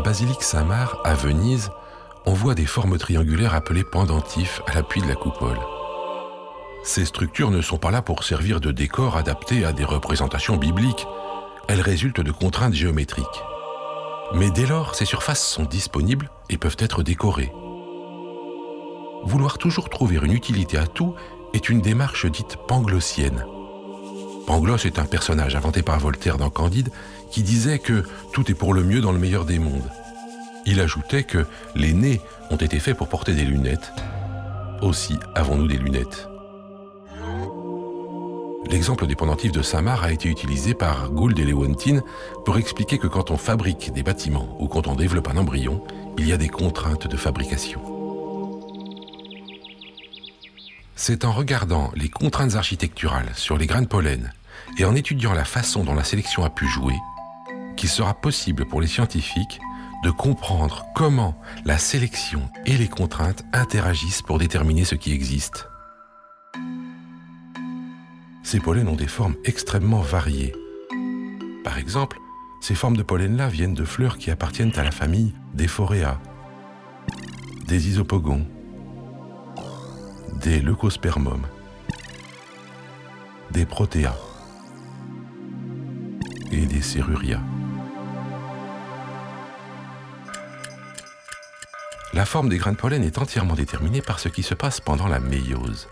basilique Saint-Marc, à Venise, on voit des formes triangulaires appelées pendentifs à l'appui de la coupole. Ces structures ne sont pas là pour servir de décor adapté à des représentations bibliques. Elles résultent de contraintes géométriques. Mais dès lors, ces surfaces sont disponibles et peuvent être décorées. Vouloir toujours trouver une utilité à tout est une démarche dite panglossienne. Pangloss est un personnage inventé par Voltaire dans Candide qui disait que tout est pour le mieux dans le meilleur des mondes. Il ajoutait que les nez ont été faits pour porter des lunettes. Aussi avons-nous des lunettes. L'exemple des pendentifs de Saint-Marc a été utilisé par Gould et Lewontin pour expliquer que quand on fabrique des bâtiments ou quand on développe un embryon, il y a des contraintes de fabrication. C'est en regardant les contraintes architecturales sur les grains de pollen et en étudiant la façon dont la sélection a pu jouer qu'il sera possible pour les scientifiques de comprendre comment la sélection et les contraintes interagissent pour déterminer ce qui existe. Ces pollens ont des formes extrêmement variées. Par exemple, ces formes de pollen-là viennent de fleurs qui appartiennent à la famille des Phorea, des Isopogons, des Leucospermum, des Protea et des Ceruria. La forme des grains de pollen est entièrement déterminée par ce qui se passe pendant la méiose.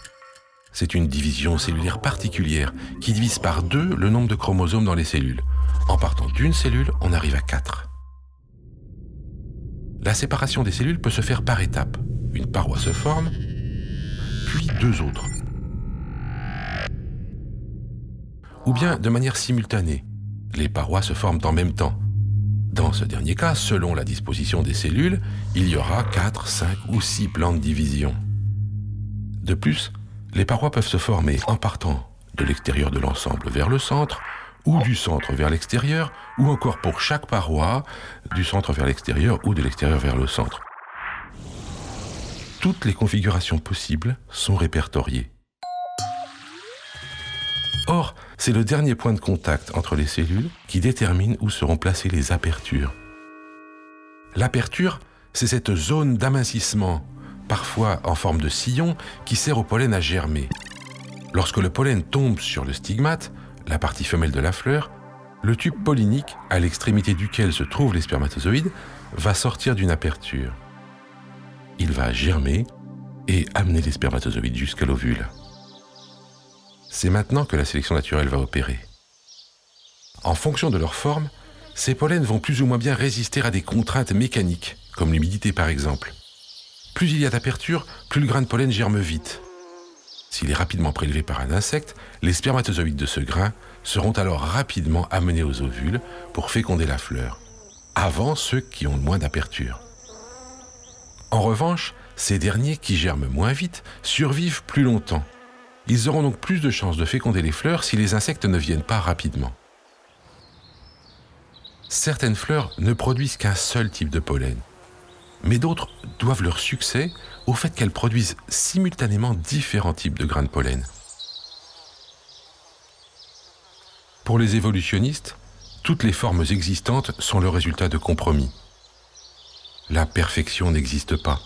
C'est une division cellulaire particulière qui divise par 2 le nombre de chromosomes dans les cellules. En partant d'une cellule, on arrive à 4. La séparation des cellules peut se faire par étapes. Une paroi se forme, puis 2 autres. Ou bien de manière simultanée. Les parois se forment en même temps. Dans ce dernier cas, selon la disposition des cellules, il y aura 4, 5 ou 6 plans de division. De plus, les parois peuvent se former en partant de l'extérieur de l'ensemble vers le centre, ou du centre vers l'extérieur, ou encore pour chaque paroi, du centre vers l'extérieur ou de l'extérieur vers le centre. Toutes les configurations possibles sont répertoriées. Or, c'est le dernier point de contact entre les cellules qui détermine où seront placées les apertures. L'aperture, c'est cette zone d'amincissement, parfois en forme de sillon, qui sert au pollen à germer. Lorsque le pollen tombe sur le stigmate, la partie femelle de la fleur, le tube pollinique, à l'extrémité duquel se trouvent les spermatozoïdes, va sortir d'une aperture. Il va germer et amener les spermatozoïdes jusqu'à l'ovule. C'est maintenant que la sélection naturelle va opérer. En fonction de leur forme, ces pollens vont plus ou moins bien résister à des contraintes mécaniques, comme l'humidité par exemple. Plus il y a d'aperture, plus le grain de pollen germe vite. S'il est rapidement prélevé par un insecte, les spermatozoïdes de ce grain seront alors rapidement amenés aux ovules pour féconder la fleur, avant ceux qui ont le moins d'aperture. En revanche, ces derniers qui germent moins vite survivent plus longtemps. Ils auront donc plus de chances de féconder les fleurs si les insectes ne viennent pas rapidement. Certaines fleurs ne produisent qu'un seul type de pollen, mais d'autres doivent leur succès au fait qu'elles produisent simultanément différents types de grains de pollen. Pour les évolutionnistes, toutes les formes existantes sont le résultat de compromis. La perfection n'existe pas.